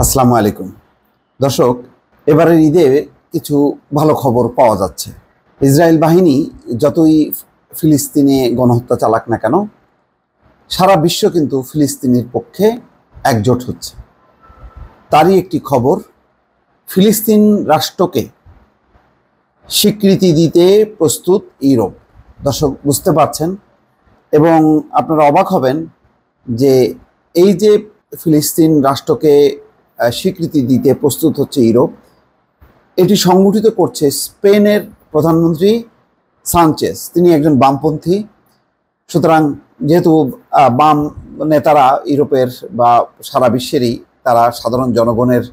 আসসালামু আলাইকুম দর্শক, এবারের ঈদে কিছু ভালো খবর পাওয়া যাচ্ছে। ইসরায়েল বাহিনী যতই ফিলিস্তিনে গণহত্যা চালাক না কেন, সারা বিশ্ব কিন্তু ফিলিস্তিনের পক্ষে একজোট হচ্ছে। তারই একটি খবর, ফিলিস্তিন রাষ্ট্রকে স্বীকৃতি দিতে প্রস্তুত ইউরোপ। দর্শক বুঝতে পারছেন এবং আপনারা অবাক হবেন যে এই যে ফিলিস্তিন রাষ্ট্রকে স্বীকৃতি দিতে প্রস্তুত হচ্ছে ইউরোপ, এটি সংগঠিত করছে স্পেনের প্রধানমন্ত্রী সানচেজ। তিনি একজন বামপন্থী, সুতরাং যেহেতু বাম নেতারা ইউরোপের বা সারা বিশ্বেরই তারা সাধারণ জনগণের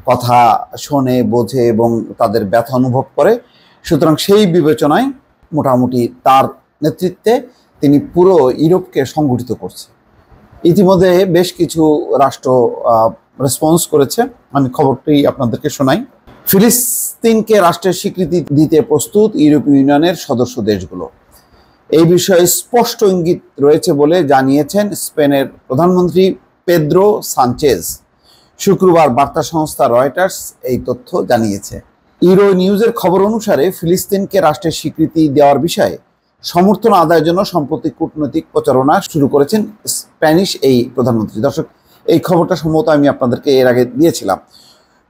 কথা শোনে, বোঝে এবং তাদের ব্যথা অনুভব করে, সুতরাং সেই বিবেচনায় মোটামুটি তার নেতৃত্বে তিনি পুরো ইউরোপকে সংগঠিত করছে। ইতিমধ্যে বেশ কিছু রাষ্ট্র রেসপন্স করেছে। আমি খবরটি আপনাদেরকে শোনাই। ফিলিস্তিনকে রাষ্ট্রের স্বীকৃতি দিতে প্রস্তুত ইউরোপীয় ইউনিয়নের সদস্য দেশগুলো। এই বিষয়ে স্পষ্ট ইঙ্গিত রয়েছে বলে জানিয়েছেন স্পেনের প্রধানমন্ত্রী পেদ্রো সানচেজ। শুক্রবার বার্তা সংস্থা রয়টার্স এই তথ্য জানিয়েছে। ইউরো নিউজের খবর অনুসারে ফিলিস্তিনকে রাষ্ট্রের স্বীকৃতি দেওয়ার বিষয়ে সমর্থন আদায়ের জন্য সম্প্রতি কূটনৈতিক প্রচারণা শুরু করেছেন স্প্যানিশ এই প্রধানমন্ত্রী। দর্শক, এই খবরটা সম্ভবত আমি আপনাদেরকে এর আগে দিয়েছিলাম।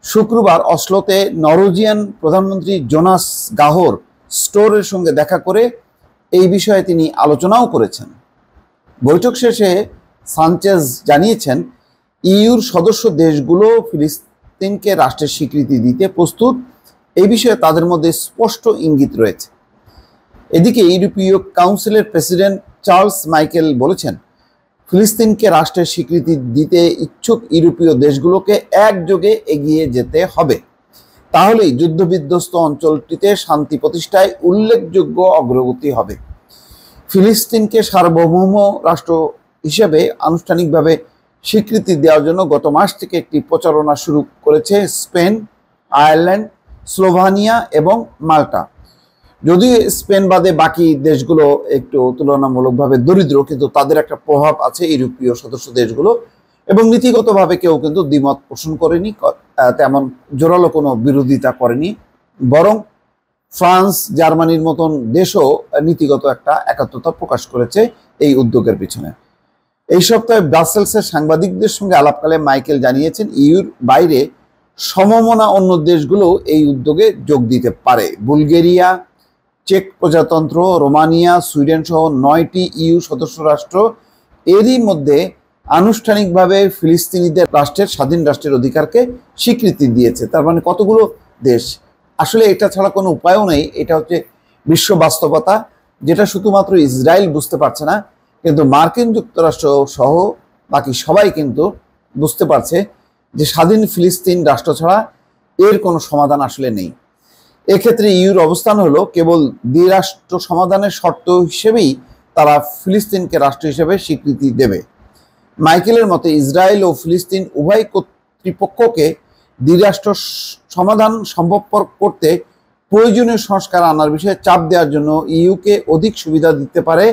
শুক্রবার অসলোতে নরওয়েজিয়ান প্রধানমন্ত্রী জোনাস গাহর স্টোরের সঙ্গে দেখা করে এই বিষয়ে তিনি আলোচনাও করেছেন। বৈঠক শেষে সানচেজ জানিয়েছেন, ইউর সদস্য দেশগুলো ফিলিস্তিনকে রাষ্ট্রের স্বীকৃতি দিতে প্রস্তুত, এই বিষয়ে তাদের মধ্যে স্পষ্ট ইঙ্গিত রয়েছে। এদিকে ইউরোপীয় কাউন্সিলের প্রেসিডেন্ট চার্লস মাইকেল বলেছেন, ফিলিস্তিনকে রাষ্ট্রের স্বীকৃতি দিতে ইচ্ছুক ইউরোপীয় দেশগুলোকে একযোগে এগিয়ে যেতে হবে, তাহলেই যুদ্ধবিধ্বস্ত অঞ্চলটিতে শান্তি প্রতিষ্ঠায় উল্লেখযোগ্য অগ্রগতি হবে। ফিলিস্তিনকে সার্বভৌম রাষ্ট্র হিসেবে আনুষ্ঠানিকভাবে স্বীকৃতি দেওয়ার জন্য গত মাস থেকে একটি প্রচারণা শুরু করেছে স্পেন, আয়ারল্যান্ড, স্লোভানিয়া এবং মাল্টা। যদিও স্পেন বাদে বাকি দেশগুলো একটু তুলনামূলকভাবে দরিদ্র, কিন্তু তাদের একটা প্রভাব আছে ইউরোপীয় সদস্য দেশগুলো, এবং নীতিগতভাবে কেউ কিন্তু দ্বিমত পোষণ করেনি, তেমন জোরালো কোনো বিরোধিতা করেনি। বরং ফ্রান্স, জার্মানির মতন দেশও নীতিগত একটা একাত্মতা প্রকাশ করেছে এই উদ্যোগের পিছনে। এই সপ্তাহে ব্রাসেলসের সাংবাদিকদের সঙ্গে আলাপকালে মাইকেল জানিয়েছেন, ইউর বাইরে সমমনা অন্য দেশগুলো এই উদ্যোগে যোগ দিতে পারে। বুলগেরিয়া, চেক প্রজাতন্ত্র, রোমানিয়া, সুইডেন সহ 9টি ইউ সদস্য রাষ্ট্র এরই মধ্যে আনুষ্ঠানিকভাবে ফিলিস্তিনিদের রাষ্ট্রের স্বাধীন রাষ্ট্রের অধিকারকে স্বীকৃতি দিয়েছে। তার মানে কতগুলো দেশ! আসলে এটা ছাড়া কোনো উপায়ও নেই। এটা হচ্ছে বিশ্ব বাস্তবতা, যেটা শুধুমাত্র ইসরায়েল বুঝতে পারছে না, কিন্তু মার্কিন যুক্তরাষ্ট্র সহ বাকি সবাই কিন্তু বুঝতে পারছে যে স্বাধীন ফিলিস্তিন রাষ্ট্র ছাড়া এর কোনো সমাধান আসলে নেই। এক্ষেত্রে ইউর অবস্থান হলো কেবল দ্বিরাষ্ট্র সমাধানের শর্ত হিসেবেই তারা ফিলিস্তিনকে রাষ্ট্র হিসেবে স্বীকৃতি দেবে। মাইকেলের মতে, ইসরায়েল ও ফিলিস্তিন উভয় কর্তৃপক্ষকে দ্বিরাষ্ট্র সমাধান সম্ভবপর করতে প্রয়োজনীয় সংস্কার আনার বিষয়ে চাপ দেওয়ার জন্য ইউকে অধিক সুবিধা দিতে পারে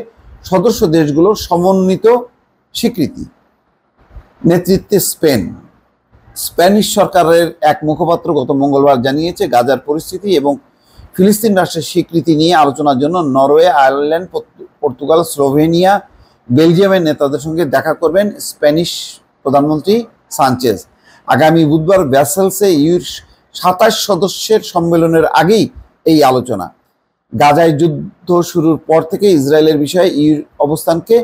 সদস্য দেশগুলোর সমন্বিত স্বীকৃতি। নেতৃত্বে স্পেন। স্প্যানিশ সরকারের এক মুখপাত্র গত মঙ্গলবার জানিয়েছে, গাজার পরিস্থিতি এবং ফিলিস্তিন রাষ্ট্রের স্বীকৃতি নিয়ে আলোচনার জন্য নরওয়ে, আয়ারল্যান্ড, পর্তুগাল, স্লোভেনিয়া, বেলজিয়ামের নেতাদের সঙ্গে দেখা করবেন স্প্যানিশ প্রধানমন্ত্রী সানচেজ। আগামী বুধবার ব্রাসেলসে ইউর 27 সদস্যের সম্মেলনের আগেই এই আলোচনা। গাজায় যুদ্ধ শুরুর পর থেকে ইসরায়েলের বিষয়ে ইউর অবস্থানকে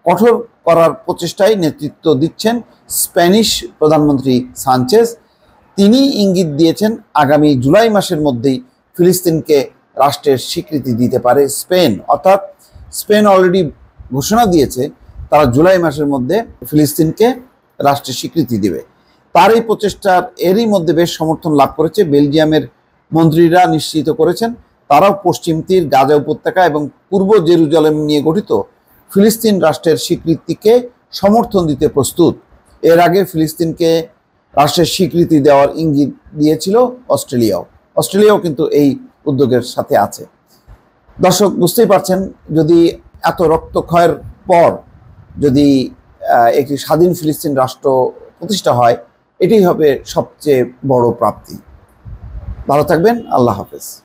কঠোর করার প্রচেষ্টায় নেতৃত্ব দিচ্ছেন স্প্যানিশ প্রধানমন্ত্রী সানচেজ। তিনি ইঙ্গিত দিয়েছেন, আগামী জুলাই মাসের মধ্যেই ফিলিস্তিনকে রাষ্ট্রের স্বীকৃতি দিতে পারে স্পেন। অর্থাৎ স্পেন অলরেডি ঘোষণা দিয়েছে তারা জুলাই মাসের মধ্যে ফিলিস্তিনকে রাষ্ট্রের স্বীকৃতি দেবে। তার এই প্রচেষ্টার এরই মধ্যে বেশ সমর্থন লাভ করেছে বেলজিয়ামের মন্ত্রীরা। নিশ্চিত করেছেন তারাও পশ্চিম তীর, গাজা উপত্যকা এবং পূর্ব জেরুজালেম নিয়ে গঠিত ফিলিস্তিন রাষ্ট্রের স্বীকৃতিকে সমর্থন দিতে প্রস্তুত। এর আগে ফিলিস্তিনকে রাষ্ট্রের স্বীকৃতি দেওয়ার ইঙ্গিত দিয়েছিল অস্ট্রেলিয়াও কিন্তু এই উদ্যোগের সাথে আছে। দর্শক, বুঝতেই পারছেন, যদি এত রক্তক্ষয়ের পর যদি একটি স্বাধীন ফিলিস্তিন রাষ্ট্র প্রতিষ্ঠা হয়, এটাই হবে সবচেয়ে বড় প্রাপ্তি। ভালো থাকবেন। আল্লাহ হাফেজ।